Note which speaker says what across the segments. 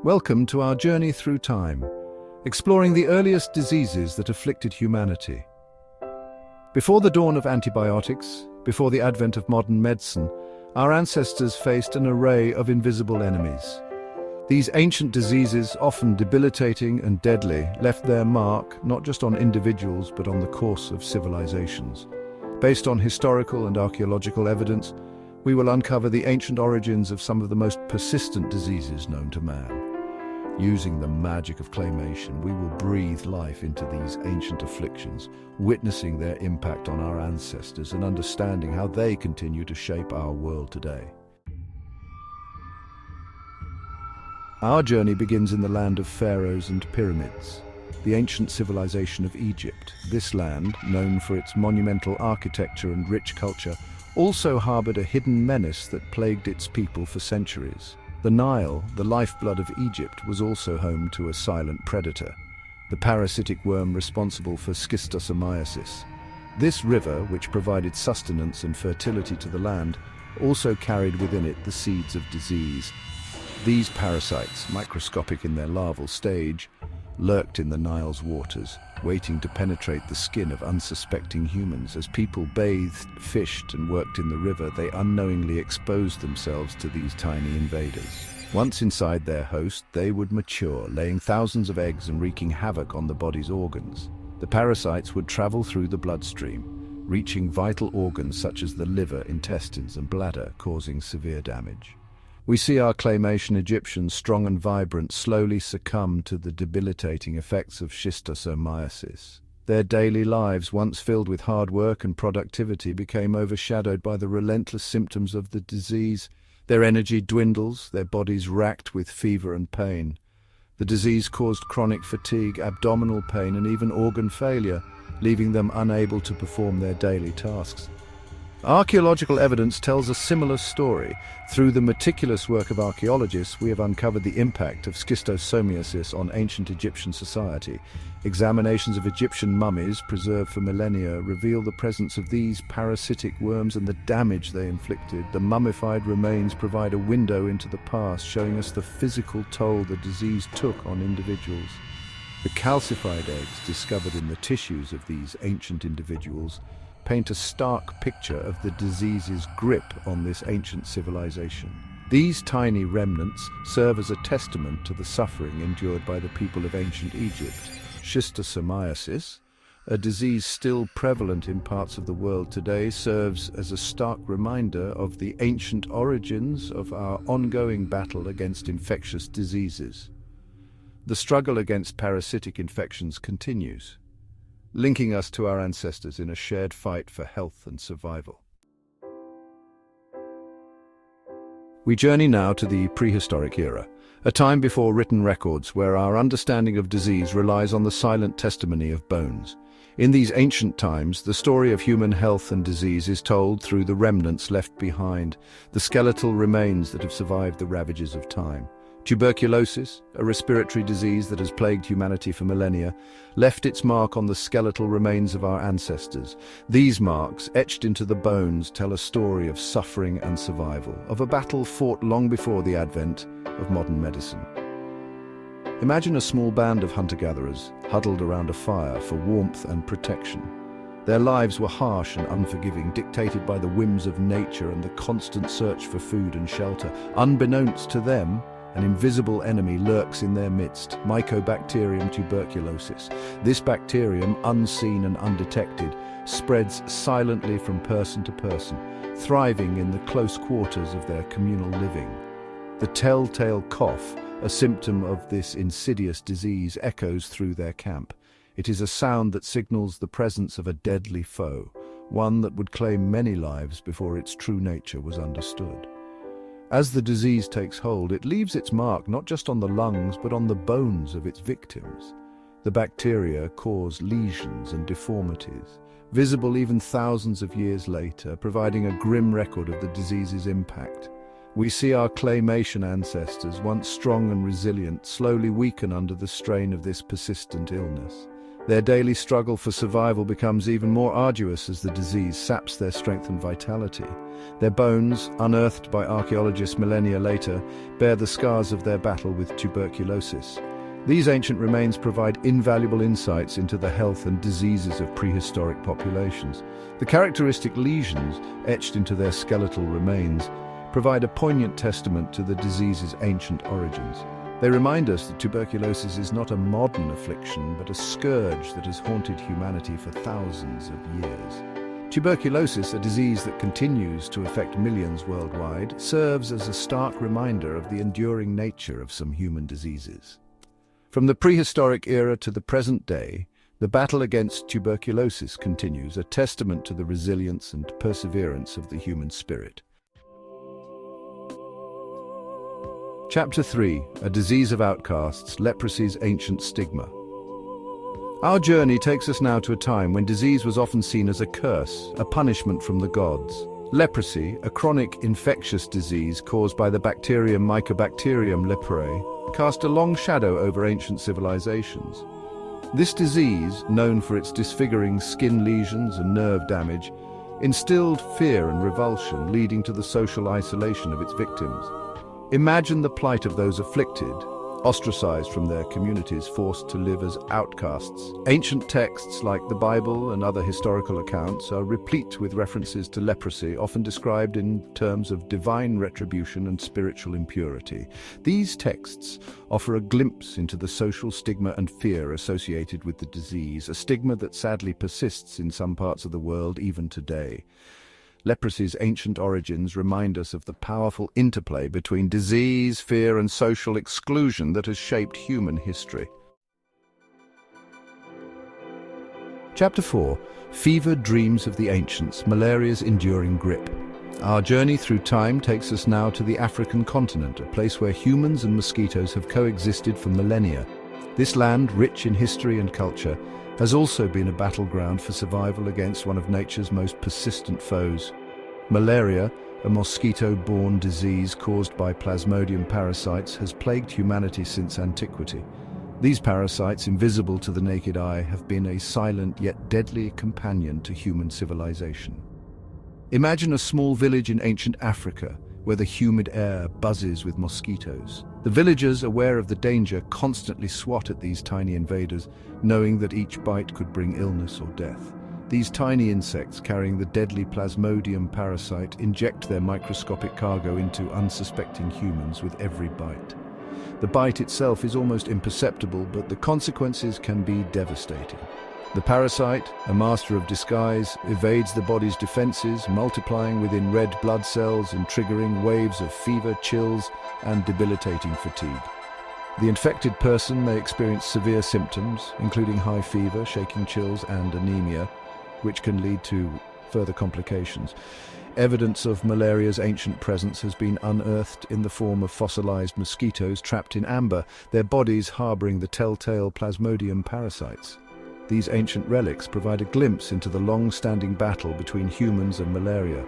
Speaker 1: Welcome to our journey through time, exploring the earliest diseases that afflicted humanity. Before the dawn of antibiotics, before the advent of modern medicine, our ancestors faced an array of invisible enemies. These ancient diseases, often debilitating and deadly, left their mark not just on individuals but on the course of civilizations. Based on historical and archaeological evidence, we will uncover the ancient origins of some of the most persistent diseases known to man. Using the magic of claymation, we will breathe life into these ancient afflictions, witnessing their impact on our ancestors and understanding how they continue to shape our world today. Our journey begins in the land of pharaohs and pyramids, the ancient civilization of Egypt. This land, known for its monumental architecture and rich culture, also harbored a hidden menace that plagued its people for centuries. The Nile, the lifeblood of Egypt, was also home to a silent predator, the parasitic worm responsible for schistosomiasis. This river, which provided sustenance and fertility to the land, also carried within it the seeds of disease. These parasites, microscopic in their larval stage, lurked in the Nile's waters, waiting to penetrate the skin of unsuspecting humans. As people bathed, fished, and worked in the river, they unknowingly exposed themselves to these tiny invaders. Once inside their host, they would mature, laying thousands of eggs and wreaking havoc on the body's organs. The parasites would travel through the bloodstream, reaching vital organs such as the liver, intestines, and bladder, causing severe damage. We see our claymation Egyptians, strong and vibrant, slowly succumb to the debilitating effects of schistosomiasis. Their daily lives, once filled with hard work and productivity, became overshadowed by the relentless symptoms of the disease. Their energy dwindles, their bodies racked with fever and pain. The disease caused chronic fatigue, abdominal pain, and even organ failure, leaving them unable to perform their daily tasks. Archaeological evidence tells a similar story. Through the meticulous work of archaeologists, we have uncovered the impact of schistosomiasis on ancient Egyptian society. Examinations of Egyptian mummies, preserved for millennia, reveal the presence of these parasitic worms and the damage they inflicted. The mummified remains provide a window into the past, showing us the physical toll the disease took on individuals. The calcified eggs discovered in the tissues of these ancient individuals paint a stark picture of the disease's grip on this ancient civilization. These tiny remnants serve as a testament to the suffering endured by the people of ancient Egypt. Schistosomiasis, a disease still prevalent in parts of the world today, serves as a stark reminder of the ancient origins of our ongoing battle against infectious diseases. The struggle against parasitic infections continues, linking us to our ancestors in a shared fight for health and survival. We journey now to the prehistoric era, a time before written records where our understanding of disease relies on the silent testimony of bones. In these ancient times, the story of human health and disease is told through the remnants left behind, the skeletal remains that have survived the ravages of time. Tuberculosis, a respiratory disease that has plagued humanity for millennia, left its mark on the skeletal remains of our ancestors. These marks, etched into the bones, tell a story of suffering and survival, of a battle fought long before the advent of modern medicine. Imagine a small band of hunter-gatherers huddled around a fire for warmth and protection. Their lives were harsh and unforgiving, dictated by the whims of nature and the constant search for food and shelter. Unbeknownst to them, an invisible enemy lurks in their midst, Mycobacterium tuberculosis. This bacterium, unseen and undetected, spreads silently from person to person, thriving in the close quarters of their communal living. The telltale cough, a symptom of this insidious disease, echoes through their camp. It is a sound that signals the presence of a deadly foe, one that would claim many lives before its true nature was understood. As the disease takes hold, it leaves its mark not just on the lungs but on the bones of its victims. The bacteria cause lesions and deformities, visible even thousands of years later, providing a grim record of the disease's impact. We see our claymation ancestors, once strong and resilient, slowly weaken under the strain of this persistent illness. Their daily struggle for survival becomes even more arduous as the disease saps their strength and vitality. Their bones, unearthed by archaeologists millennia later, bear the scars of their battle with tuberculosis. These ancient remains provide invaluable insights into the health and diseases of prehistoric populations. The characteristic lesions, etched into their skeletal remains, provide a poignant testament to the disease's ancient origins. They remind us that tuberculosis is not a modern affliction, but a scourge that has haunted humanity for thousands of years. Tuberculosis, a disease that continues to affect millions worldwide, serves as a stark reminder of the enduring nature of some human diseases. From the prehistoric era to the present day, the battle against tuberculosis continues, a testament to the resilience and perseverance of the human spirit. Chapter 3. A Disease of Outcasts, Leprosy's Ancient Stigma. Our journey takes us now to a time when disease was often seen as a curse, a punishment from the gods. Leprosy, a chronic infectious disease caused by the bacterium Mycobacterium leprae, cast a long shadow over ancient civilizations. This disease, known for its disfiguring skin lesions and nerve damage, instilled fear and revulsion, leading to the social isolation of its victims. Imagine the plight of those afflicted, ostracized from their communities, forced to live as outcasts. Ancient texts like the Bible and other historical accounts are replete with references to leprosy, often described in terms of divine retribution and spiritual impurity. These texts offer a glimpse into the social stigma and fear associated with the disease, a stigma that sadly persists in some parts of the world even today. Leprosy's ancient origins remind us of the powerful interplay between disease, fear, and social exclusion that has shaped human history. Chapter 4. Fevered Dreams of the Ancients, Malaria's Enduring Grip. Our journey through time takes us now to the African continent, a place where humans and mosquitoes have coexisted for millennia. This land, rich in history and culture, has also been a battleground for survival against one of nature's most persistent foes. Malaria, a mosquito-borne disease caused by Plasmodium parasites, has plagued humanity since antiquity. These parasites, invisible to the naked eye, have been a silent yet deadly companion to human civilization. Imagine a small village in ancient Africa, where the humid air buzzes with mosquitoes. The villagers, aware of the danger, constantly swat at these tiny invaders, knowing that each bite could bring illness or death. These tiny insects, carrying the deadly Plasmodium parasite, inject their microscopic cargo into unsuspecting humans with every bite. The bite itself is almost imperceptible, but the consequences can be devastating. The parasite, a master of disguise, evades the body's defenses, multiplying within red blood cells and triggering waves of fever, chills, and debilitating fatigue. The infected person may experience severe symptoms, including high fever, shaking chills, and anemia, which can lead to further complications. Evidence of malaria's ancient presence has been unearthed in the form of fossilized mosquitoes trapped in amber, their bodies harboring the telltale Plasmodium parasites. These ancient relics provide a glimpse into the long-standing battle between humans and malaria.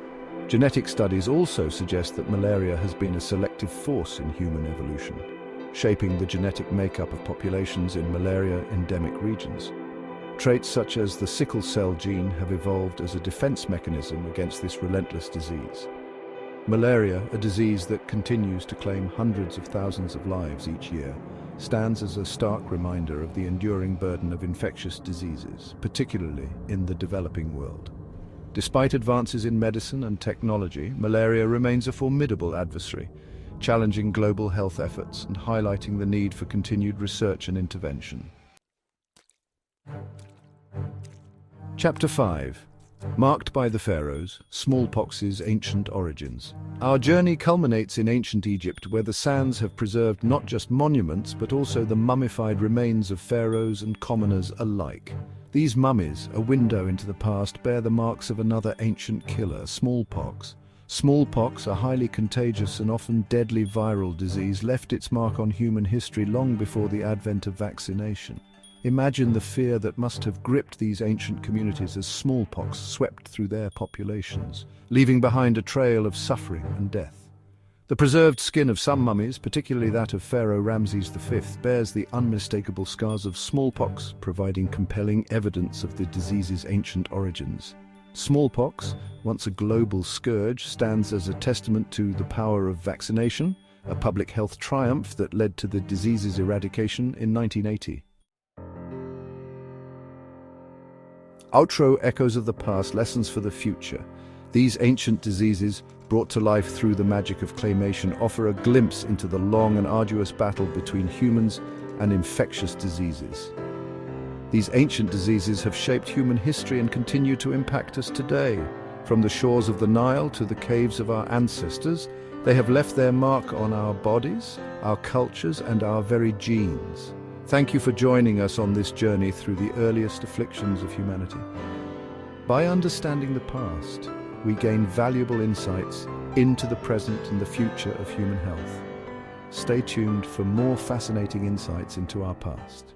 Speaker 1: Genetic studies also suggest that malaria has been a selective force in human evolution, shaping the genetic makeup of populations in malaria-endemic regions. Traits such as the sickle cell gene have evolved as a defense mechanism against this relentless disease. Malaria, a disease that continues to claim hundreds of thousands of lives each year, stands as a stark reminder of the enduring burden of infectious diseases, particularly in the developing world. Despite advances in medicine and technology, malaria remains a formidable adversary, challenging global health efforts and highlighting the need for continued research and intervention. Chapter 5. Marked by the Pharaohs, Smallpox's Ancient Origins. Our journey culminates in ancient Egypt, where the sands have preserved not just monuments, but also the mummified remains of pharaohs and commoners alike. These mummies, a window into the past, bear the marks of another ancient killer, smallpox. Smallpox, a highly contagious and often deadly viral disease, left its mark on human history long before the advent of vaccination. Imagine the fear that must have gripped these ancient communities as smallpox swept through their populations, leaving behind a trail of suffering and death. The preserved skin of some mummies, particularly that of Pharaoh Ramses V, bears the unmistakable scars of smallpox, providing compelling evidence of the disease's ancient origins. Smallpox, once a global scourge, stands as a testament to the power of vaccination, a public health triumph that led to the disease's eradication in 1980. Outro echoes of the past, lessons for the future. These ancient diseases, brought to life through the magic of claymation, offer a glimpse into the long and arduous battle between humans and infectious diseases. These ancient diseases have shaped human history and continue to impact us today. From the shores of the Nile to the caves of our ancestors, they have left their mark on our bodies, our cultures, and our very genes. Thank you for joining us on this journey through the earliest afflictions of humanity. By understanding the past, we gain valuable insights into the present and the future of human health. Stay tuned for more fascinating insights into our past.